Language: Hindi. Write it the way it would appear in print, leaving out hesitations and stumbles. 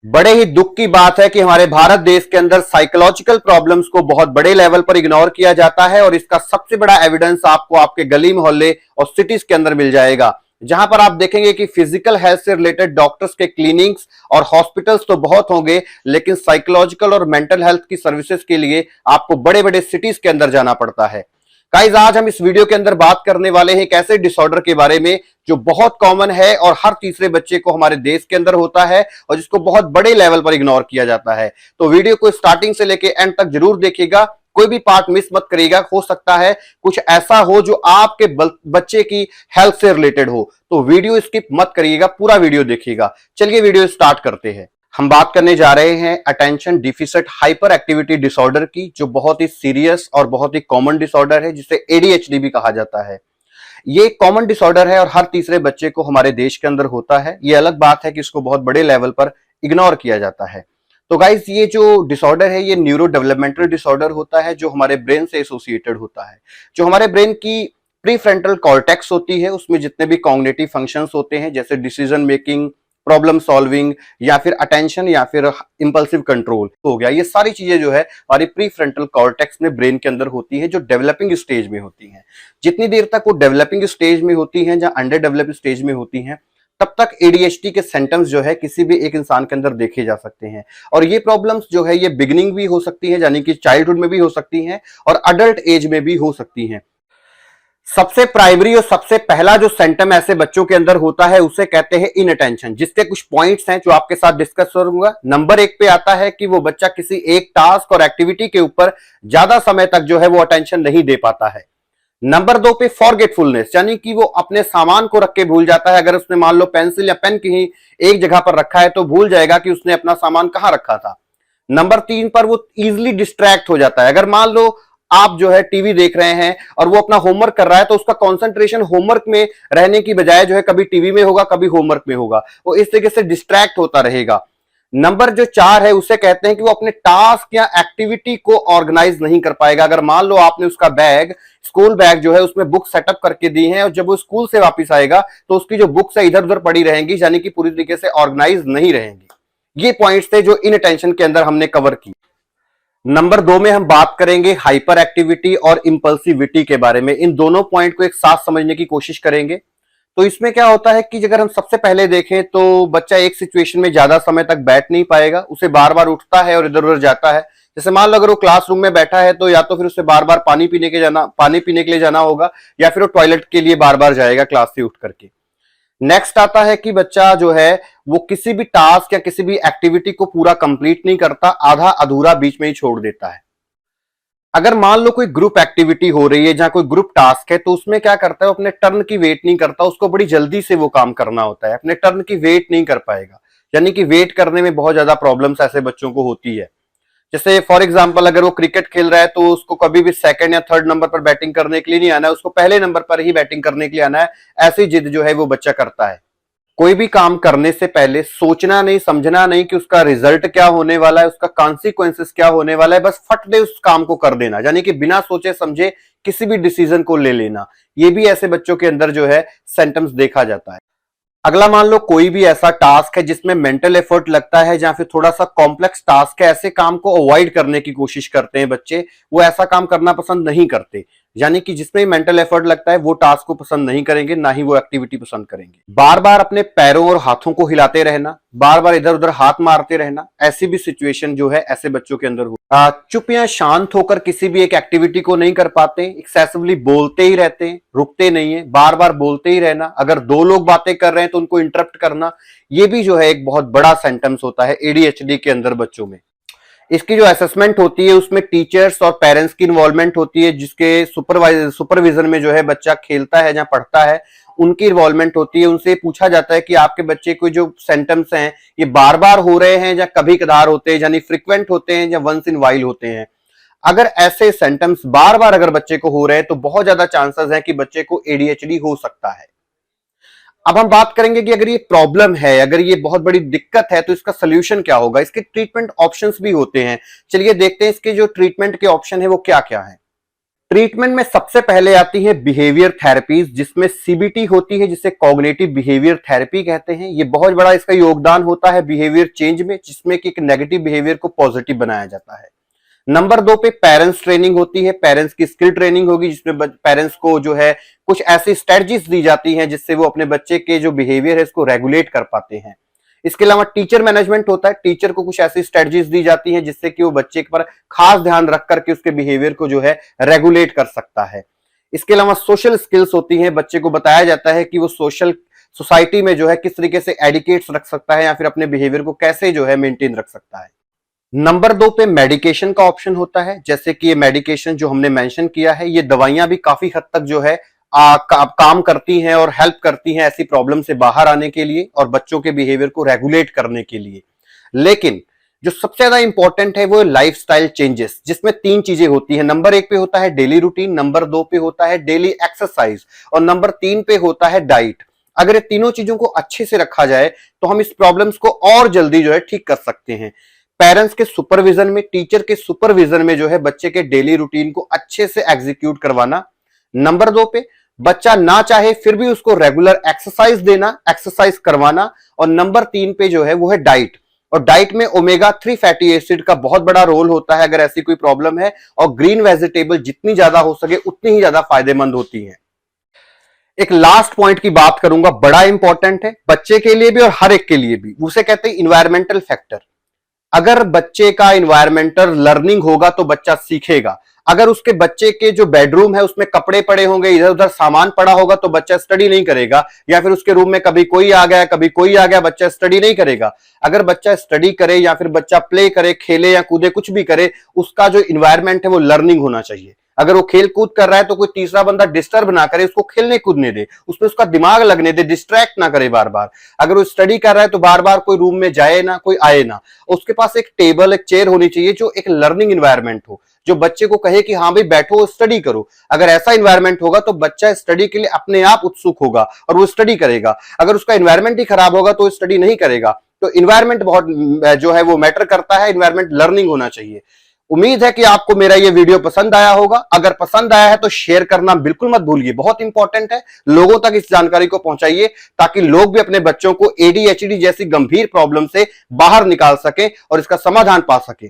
बड़े ही दुख की बात है कि हमारे भारत देश के अंदर साइकोलॉजिकल प्रॉब्लम्स को बहुत बड़े लेवल पर इग्नोर किया जाता है और इसका सबसे बड़ा एविडेंस आपको आपके गली मोहल्ले और सिटीज के अंदर मिल जाएगा, जहां पर आप देखेंगे कि फिजिकल हेल्थ से रिलेटेड डॉक्टर्स के क्लिनिक्स और हॉस्पिटल्स तो बहुत होंगे, लेकिन साइकोलॉजिकल और मेंटल हेल्थ की सर्विसेज के लिए आपको बड़े बड़े सिटीज के अंदर जाना पड़ता है। गाइस, आज हम इस वीडियो के अंदर बात करने वाले हैं एक ऐसे डिसऑर्डर के बारे में जो बहुत कॉमन है और हर तीसरे बच्चे को हमारे देश के अंदर होता है और जिसको बहुत बड़े लेवल पर इग्नोर किया जाता है। तो वीडियो को स्टार्टिंग से लेके एंड तक जरूर देखिएगा, कोई भी पार्ट मिस मत करिएगा। हो सकता है कुछ ऐसा हो जो आपके बच्चे की हेल्थ से रिलेटेड हो, तो वीडियो स्किप मत करिएगा, पूरा वीडियो देखिएगा। चलिए वीडियो स्टार्ट करते हैं। हम बात करने जा रहे हैं attention deficit hyper activity disorder की, जो बहुत ही सीरियस और बहुत ही कॉमन डिसऑर्डर है, जिसे एडीएचडी भी कहा जाता है। ये कॉमन डिसऑर्डर है और हर तीसरे बच्चे को हमारे देश के अंदर होता है। ये अलग बात है कि इसको बहुत बड़े लेवल पर इग्नोर किया जाता है। तो गाइस, ये जो डिसऑर्डर है ये न्यूरो डेवलपमेंटल डिसऑर्डर होता है, जो हमारे ब्रेन से एसोसिएटेड होता है। जो हमारे ब्रेन की प्रीफ्रंटल कॉर्टेक्स होती है, उसमें जितने भी कॉग्निटिव फंक्शंस होते हैं, जैसे डिसीजन मेकिंग, प्रॉब्लम सॉल्विंग या फिर अटेंशन या फिर इंपल्सिव कंट्रोल हो गया, ये सारी चीजें जो है हमारी प्री फ्रंटल कॉर्टेक्स में ब्रेन के अंदर होती है, जो डेवलपिंग स्टेज में होती हैं। जितनी देर तक वो डेवलपिंग स्टेज में होती हैं या अंडर डेवलप स्टेज में होती हैं, तब तक एडीएचडी के सिम्टम्स जो है किसी भी एक इंसान के अंदर देखे जा सकते हैं। और ये प्रॉब्लम्स जो है ये बिगिनिंग भी हो सकती है, यानी कि चाइल्डहुड में भी हो सकती हैं और अडल्ट एज में भी हो सकती हैं। सबसे प्राइमरी और सबसे पहला जो सिम्टम ऐसे बच्चों के अंदर होता है उसे कहते हैं इनअटेंशन, जिसके कुछ पॉइंट्स हैं जो आपके साथ डिस्कस करूंगा। नंबर 1 पे आता है कि वो बच्चा किसी एक टास्क और एक्टिविटी के ऊपर ज्यादा समय तक जो है वो अटेंशन नहीं दे पाता है। नंबर 2 पे फॉरगेटफुलनेस, यानी कि वो अपने सामान को रख के भूल जाता है। अगर उसने मान लो पेंसिल या पेन कहीं एक जगह पर रखा है तो भूल जाएगा कि उसने अपना सामान कहां रखा था। नंबर 3 पर वो इजिली डिस्ट्रैक्ट हो जाता है। अगर मान लो आप जो है टीवी देख रहे हैं और वो अपना होमवर्क कर रहा है, तो उसका कंसंट्रेशन होमवर्क में रहने की बजाय जो है कभी टीवी में होगा, कभी होमवर्क में होगा, वो इस तरीके से डिस्ट्रैक्ट होता रहेगा। नंबर जो 4 है उसे कहते हैं कि वो अपने टास्क या एक्टिविटी को ऑर्गेनाइज नहीं कर पाएगा। अगर मान लो आपने उसका बैग, स्कूल बैग जो है उसमें बुक सेटअप करके दी है और जब वो स्कूल से वापस आएगा तो उसकी जो बुक्स है इधर उधर पड़ी रहेंगी, यानी कि पूरी तरीके से ऑर्गेनाइज नहीं रहेंगी। ये पॉइंट्स थे जो इनअटेंशन के अंदर हमने कवर की। नंबर 2 में हम बात करेंगे हाइपर एक्टिविटी और इंपल्सिविटी के बारे में। इन दोनों पॉइंट को एक साथ समझने की कोशिश करेंगे। तो इसमें क्या होता है कि अगर हम सबसे पहले देखें तो बच्चा एक सिचुएशन में ज्यादा समय तक बैठ नहीं पाएगा, उसे बार बार उठता है और इधर उधर जाता है। जैसे मान लो अगर वो क्लासरूम में बैठा है तो या तो फिर उसे बार बार पानी पीने के लिए जाना होगा, या फिर वो टॉयलेट के लिए बार बार जाएगा क्लास से उठ करके। नेक्स्ट आता है कि बच्चा जो है वो किसी भी टास्क या किसी भी एक्टिविटी को पूरा कंप्लीट नहीं करता, आधा अधूरा बीच में ही छोड़ देता है। अगर मान लो कोई ग्रुप एक्टिविटी हो रही है जहां कोई ग्रुप टास्क है, तो उसमें क्या करता है, वो अपने टर्न की वेट नहीं करता, उसको बड़ी जल्दी से वो काम करना होता है, अपने टर्न की वेट नहीं कर पाएगा। यानी कि वेट करने में बहुत ज्यादा प्रॉब्लम्स ऐसे बच्चों को होती है। जैसे फॉर एग्जांपल अगर वो क्रिकेट खेल रहा है तो उसको कभी भी सेकंड या थर्ड नंबर पर बैटिंग करने के लिए नहीं आना है, उसको पहले नंबर पर ही बैटिंग करने के लिए आना है। ऐसी जिद जो है वो बच्चा करता है। कोई भी काम करने से पहले सोचना नहीं, समझना नहीं कि उसका रिजल्ट क्या होने वाला है, उसका कॉन्सिक्वेंसेस क्या होने वाला है, बस फट दे उस काम को कर देना, यानी कि बिना सोचे समझे किसी भी डिसीजन को ले लेना। ये भी ऐसे बच्चों के अंदर जो है सिम्टम्स देखा जाता है। अगला मान लो कोई भी ऐसा टास्क है जिसमें मेंटल एफर्ट लगता है, जहां फिर थोड़ा सा कॉम्प्लेक्स टास्क है, ऐसे काम को अवॉइड करने की कोशिश करते हैं बच्चे। वो ऐसा काम करना पसंद नहीं करते, यानी कि जिसमें मेंटल एफर्ट लगता है वो टास्क को पसंद नहीं करेंगे, ना ही वो एक्टिविटी पसंद करेंगे। बार बार अपने पैरों और हाथों को हिलाते रहना, बार बार इधर उधर हाथ मारते रहना, ऐसी भी सिचुएशन जो है ऐसे बच्चों के अंदर हो। चुप या शांत होकर किसी भी एक एक्टिविटी को नहीं कर पाते, एक्सेसिवली बोलते ही रहते हैं, रुकते नहीं है, बार बार बोलते ही रहना। अगर 2 लोग बातें कर रहे हैं तो उनको इंटरप्ट करना, ये भी जो है एक बहुत बड़ा सिम्टम्स होता है एडीएचडी के अंदर बच्चों में। इसकी जो असेसमेंट होती है उसमें टीचर्स और पेरेंट्स की इन्वॉल्वमेंट होती है, जिसके सुपरविजन में जो है बच्चा खेलता है या पढ़ता है, उनकी इन्वॉल्वमेंट होती है। उनसे पूछा जाता है कि आपके बच्चे को जो सिम्टम्स हैं ये बार बार हो रहे हैं या कभी कदार होते हैं, यानी फ्रिक्वेंट होते हैं या वंस इन वाइल होते हैं। अगर ऐसे सिम्टम्स बार बार अगर बच्चे को हो रहे हैं तो बहुत ज्यादा चांसेस है कि बच्चे को एडीएचडी हो सकता है। अब हम बात करेंगे कि अगर ये प्रॉब्लम है, अगर ये बहुत बड़ी दिक्कत है, तो इसका सोल्यूशन क्या होगा। इसके ट्रीटमेंट ऑप्शंस भी होते हैं। चलिए देखते हैं इसके जो ट्रीटमेंट के ऑप्शन है वो क्या क्या है। ट्रीटमेंट में सबसे पहले आती है बिहेवियर थेरेपीज, जिसमें सीबीटी होती है, जिसे कॉग्निटिव बिहेवियर थेरेपी कहते हैं। ये बहुत बड़ा इसका योगदान होता है बिहेवियर चेंज में, जिसमें कि एक नेगेटिव बिहेवियर को पॉजिटिव बनाया जाता है। नंबर 2 पे पेरेंट्स ट्रेनिंग होती है, पेरेंट्स की स्किल ट्रेनिंग होगी, जिसमें पेरेंट्स को जो है कुछ ऐसी स्ट्रेटजीज दी जाती हैं जिससे वो अपने बच्चे के जो बिहेवियर है इसको रेगुलेट कर पाते हैं। इसके अलावा टीचर मैनेजमेंट होता है, टीचर को कुछ ऐसी स्ट्रेटजीज दी जाती हैं जिससे कि वो बच्चे पर खास ध्यान रख करके उसके बिहेवियर को जो है रेगुलेट कर सकता है। इसके अलावा सोशल स्किल्स होती हैं, बच्चे को बताया जाता है कि वो सोसाइटी में जो है किस तरीके से एडिकेट्स रख सकता है या फिर अपने बिहेवियर को कैसे जो है मेंटेन रख सकता है। नंबर 2 पे मेडिकेशन का ऑप्शन होता है, जैसे कि ये मेडिकेशन जो हमने मेंशन किया है, ये दवाइयां भी काफी हद तक जो है काम करती हैं और हेल्प करती हैं ऐसी प्रॉब्लम से बाहर आने के लिए और बच्चों के बिहेवियर को रेगुलेट करने के लिए। लेकिन जो सबसे ज्यादा इंपॉर्टेंट है वो लाइफस्टाइल चेंजेस, जिसमें 3 चीजें होती हैं। नंबर 1 पे होता है डेली रूटीन, नंबर 2 पे होता है डेली एक्सरसाइज और नंबर 3 पे होता है डाइट। अगर ये तीनों चीजों को अच्छे से रखा जाए तो हम इस प्रॉब्लम्स को और जल्दी जो है ठीक कर सकते हैं। पेरेंट्स के सुपरविजन में, टीचर के सुपरविजन में जो है बच्चे के डेली रूटीन को अच्छे से एग्जीक्यूट करवाना। नंबर 2 पे बच्चा ना चाहे फिर भी उसको रेगुलर एक्सरसाइज देना, एक्सरसाइज करवाना। और नंबर 3 पे जो है वो है डाइट, और डाइट में ओमेगा 3 फैटी एसिड का बहुत बड़ा रोल होता है अगर ऐसी कोई प्रॉब्लम है। और ग्रीन वेजिटेबल जितनी ज्यादा हो सके उतनी ही ज्यादा फायदेमंद होती है। एक लास्ट पॉइंट की बात करूंगा, बड़ा इंपॉर्टेंट है बच्चे के लिए भी और हर एक के लिए भी, उसे कहते हैं इन्वायरमेंटल फैक्टर। अगर बच्चे का इन्वायरमेंटल लर्निंग होगा तो बच्चा सीखेगा। अगर उसके बच्चे के जो बेडरूम है उसमें कपड़े पड़े होंगे, इधर उधर सामान पड़ा होगा, तो बच्चा स्टडी नहीं करेगा। या फिर उसके रूम में कभी कोई आ गया कभी कोई आ गया, बच्चा स्टडी नहीं करेगा। अगर बच्चा स्टडी करे या फिर बच्चा प्ले करे, खेले या कूदे, कुछ भी करे, उसका जो इन्वायरमेंट है वो लर्निंग होना चाहिए। अगर वो खेल कूद कर रहा है तो कोई तीसरा बंदा डिस्टर्ब ना करे, उसको खेलने कूदने दे, उसमें उसका दिमाग लगने दे, डिस्ट्रैक्ट ना करे बार बार। अगर वो स्टडी कर रहा है तो बार बार कोई रूम में जाए ना, कोई आए ना। उसके पास एक टेबल, एक चेयर होनी चाहिए जो एक लर्निंग इन्वायरमेंट हो, जो बच्चे को कहे कि हाँ भाई बैठो स्टडी करो। अगर ऐसा इन्वायरमेंट होगा तो बच्चा स्टडी के लिए अपने आप उत्सुक होगा और वो स्टडी करेगा। अगर उसका इन्वायरमेंट ही खराब होगा तो स्टडी नहीं करेगा। तो इन्वायरमेंट बहुत जो है वो मैटर करता है, इन्वायरमेंट लर्निंग होना चाहिए। उम्मीद है कि आपको मेरा ये वीडियो पसंद आया होगा। अगर पसंद आया है तो शेयर करना बिल्कुल मत भूलिए, बहुत इंपॉर्टेंट है। लोगों तक इस जानकारी को पहुंचाइए ताकि लोग भी अपने बच्चों को एडीएचडी जैसी गंभीर प्रॉब्लम से बाहर निकाल सकें और इसका समाधान पा सकें।